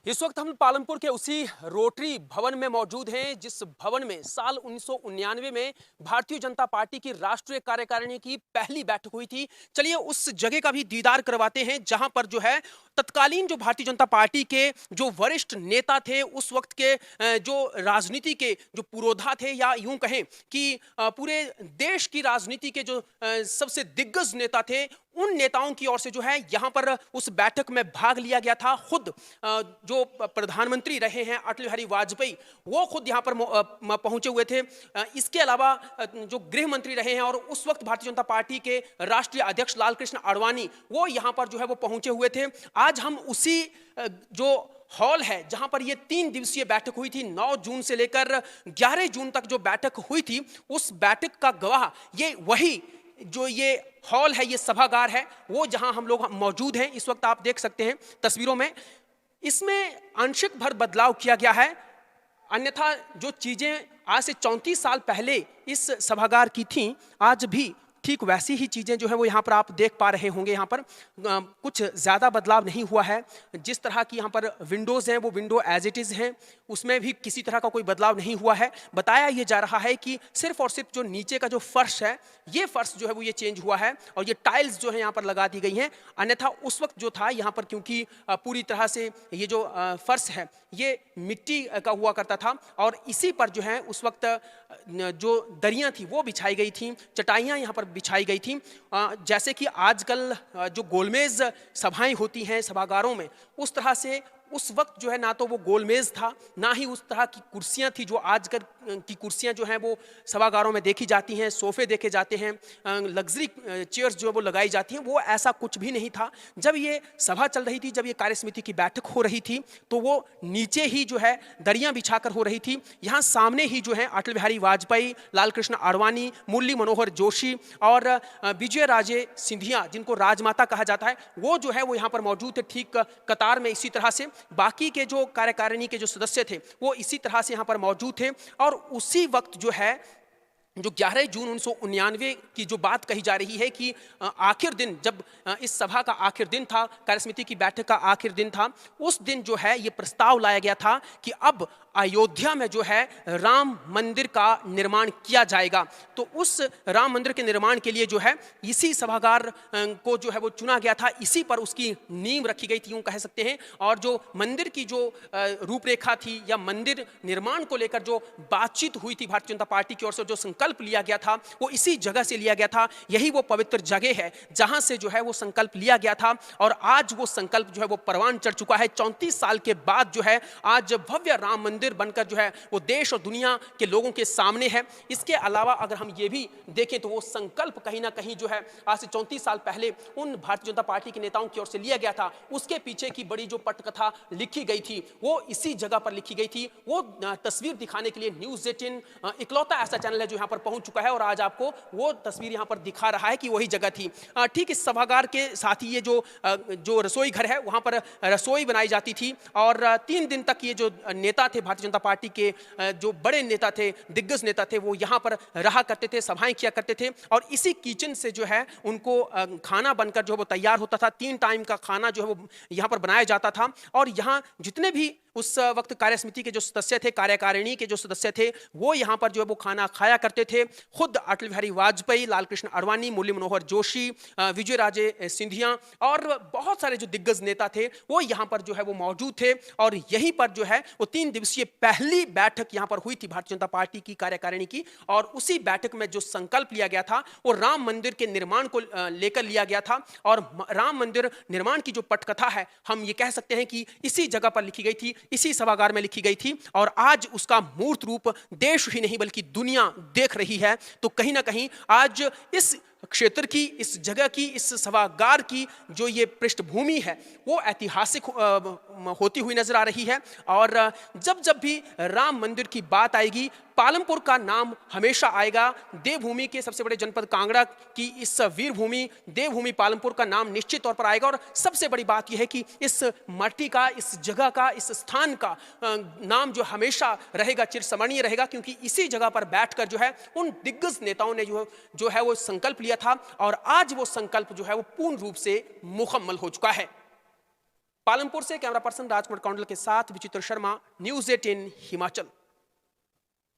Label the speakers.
Speaker 1: इस वक्त हम पालमपुर के उसी रोटरी भवन में मौजूद हैं जिस भवन में साल 1999 में भारतीय जनता पार्टी की राष्ट्रीय कार्यकारिणी की पहली बैठक हुई थी। चलिए उस जगह का भी दीदार करवाते हैं जहां पर जो है तत्कालीन जो भारतीय जनता पार्टी के जो वरिष्ठ नेता थे, उस वक्त के जो राजनीति के जो पुरोधा थे, या यूं कहें कि पूरे देश की राजनीति के जो सबसे दिग्गज नेता थे, उन नेताओं की ओर से जो है यहां पर उस बैठक में भाग लिया गया था। खुद जो प्रधानमंत्री रहे हैं अटल बिहारी वाजपेयी, वो खुद यहां पर पहुंचे हुए थे। इसके अलावा जो गृह मंत्री रहे हैं और उस वक्त भारतीय जनता पार्टी के राष्ट्रीय अध्यक्ष लाल कृष्ण आडवाणी, वो यहां पर जो है वो पहुंचे हुए थे। आज हम उसी जो हॉल है जहां पर ये 3 दिवसीय बैठक हुई थी, 9 जून से लेकर 11 जून तक जो बैठक हुई थी, उस बैठक का गवाह ये वही जो ये हॉल है, ये सभागार है, वो जहां हम लोग मौजूद हैं। इस वक्त आप देख सकते हैं तस्वीरों में, इसमें आंशिक भर बदलाव किया गया है। अन्यथा जो चीजें आज से 34 साल पहले इस सभागार की थीं, आज भी ठीक वैसी ही चीजें जो है वो यहाँ पर आप देख पा रहे होंगे। यहाँ पर कुछ ज्यादा बदलाव नहीं हुआ है। जिस तरह की यहाँ पर विंडोज हैं, वो विंडो एज इट इज हैं, उसमें भी किसी तरह का कोई बदलाव नहीं हुआ है। बताया ये जा रहा है कि सिर्फ और सिर्फ जो नीचे का जो फर्श है, ये फर्श जो है वो ये चेंज हुआ है और ये टाइल्स जो है यहाँ पर लगा दी गई हैं। अन्यथा उस वक्त जो था यहाँ पर, क्योंकि पूरी तरह से ये जो फर्श है ये मिट्टी का हुआ करता था और इसी पर जो है उस वक्त जो दरियां थी वो बिछाई गई थी, चटाइयाँ यहाँ पर बिछाई गई थी। जैसे कि आजकल जो गोलमेज सभाएं होती हैं सभागारों में, उस तरह से उस वक्त जो है ना तो वो गोलमेज था, ना ही उस तरह की कुर्सियां थी जो आजकल की कुर्सियां जो हैं वो सभागारों में देखी जाती हैं, सोफे देखे जाते हैं, लग्जरी चेयर्स जो है वो लगाई जाती हैं, वो ऐसा कुछ भी नहीं था। जब ये सभा चल रही थी, जब ये कार्यसमिति की बैठक हो रही थी, तो वो नीचे ही जो है दरियां बिछाकर हो रही थी। यहाँ सामने ही जो है अटल बिहारी वाजपेयी, लाल कृष्ण आडवाणी, मुरली मनोहर जोशी और विजय राजे सिंधिया, जिनको राजमाता कहा जाता है, वो जो है वो यहाँ पर मौजूद थे ठीक कतार में। इसी तरह से बाकी के जो कार्यकारिणी के जो सदस्य थे वो इसी तरह से यहाँ पर मौजूद थे। और उसी वक्त जो है जो 11 जून 1999 की जो बात कही जा रही है कि आखिर दिन, जब इस सभा का आखिर दिन था, कार्यसमिति की बैठक का आखिर दिन था, उस दिन जो है ये प्रस्ताव लाया गया था कि अब अयोध्या में जो है राम मंदिर का निर्माण किया जाएगा। तो उस राम मंदिर के निर्माण के लिए जो है इसी सभागार को जो है वो चुना गया था, इसी पर उसकी नींव रखी गई थी, यूं कह सकते हैं। और जो मंदिर की जो रूपरेखा थी या मंदिर निर्माण को लेकर जो बातचीत हुई थी भारतीय जनता पार्टी की ओर से, जो संकल्प लिया गया था, वो इसी जगह से लिया गया था। यही वो पवित्र जगह है जहां से जो है वो संकल्प लिया गया था और आज वो संकल्प जो है वो परवान चढ़ चुका है। 34 साल के बाद जो है आज भव्य राम मंदिर बनकर जो है वो देश और दुनिया के लोगों के सामने है। इसके अलावा अगर हम ये भी देखें तो वो संकल्प कहीं ना कहीं जो है आज से 34 साल पहले उन भारतीय जनता पार्टी के नेताओं की ओर से लिया गया था। उसके पीछे की बड़ी जो पटकथा लिखी गई थी वो इसी जगह पर लिखी गई थी। वो तस्वीर दिखाने के लिए न्यूज़ 18 इकलौता ऐसा चैनल है जो यहाँ पर पहुंच चुका है और आज आपको वो तस्वीर यहाँ पर दिखा रहा है कि वही जगह थी। ठीक इस सभागार के साथ ही ये जो रसोई घर है, वहाँ पर रसोई बनाई जाती थी और 3 दिन तक ये जो नेता थे, भारतीय जनता पार्टी के जो बड़े नेता थे, दिग्गज नेता थे, वो यहाँ पर रहा करते थे, सभाएं किया करते थे और इसी किचन से जो है उनको खाना बनकर जो है वो तैयार होता था। 3 टाइम का खाना जो है वो यहाँ पर बनाया जाता था और यहाँ जितने भी उस वक्त कार्यसमिति के जो सदस्य थे, कार्यकारिणी के जो सदस्य थे, वो यहाँ पर जो है वो खाना खाया करते थे। खुद अटल बिहारी वाजपेयी, लाल कृष्ण आडवाणी, मुरली मनोहर जोशी, विजय राजे सिंधिया और बहुत सारे जो दिग्गज नेता थे वो यहाँ पर जो है वो मौजूद थे और यहीं पर जो है वो 3 दिवसीय पहली बैठक यहाँ पर हुई थी भारतीय जनता पार्टी की कार्यकारिणी की। और उसी बैठक में जो संकल्प लिया गया था वो राम मंदिर के निर्माण को लेकर लिया गया था और राम मंदिर निर्माण की जो पटकथा है, हम ये कह सकते हैं कि इसी जगह पर लिखी गई थी, इसी सभागार में लिखी गई थी और आज उसका मूर्त रूप देश ही नहीं बल्कि दुनिया देख रही है। तो कहीं ना कहीं आज इस क्षेत्र की, इस जगह की, इस सभागार की जो ये पृष्ठभूमि है वो ऐतिहासिक होती हुई नजर आ रही है। और जब जब भी राम मंदिर की बात आएगी, पालमपुर का नाम हमेशा आएगा। देवभूमि के सबसे बड़े जनपद कांगड़ा की इस वीर भूमि, देवभूमि पालमपुर का नाम निश्चित तौर पर आएगा। और सबसे बड़ी बात यह है कि इस माटी का, इस जगह का, इस स्थान का नाम जो हमेशा रहेगा, चिरस्मरणीय रहेगा, क्योंकि इसी जगह पर बैठकर जो है उन दिग्गज नेताओं ने जो है वो संकल्प लिया था और आज वो संकल्प जो है वो पूर्ण रूप से मुकम्मल हो चुका है। पालमपुर से कैमरा पर्सन राजकुमार कौंडल के साथ विचित्र शर्मा, न्यूज़ 18 हिमाचल।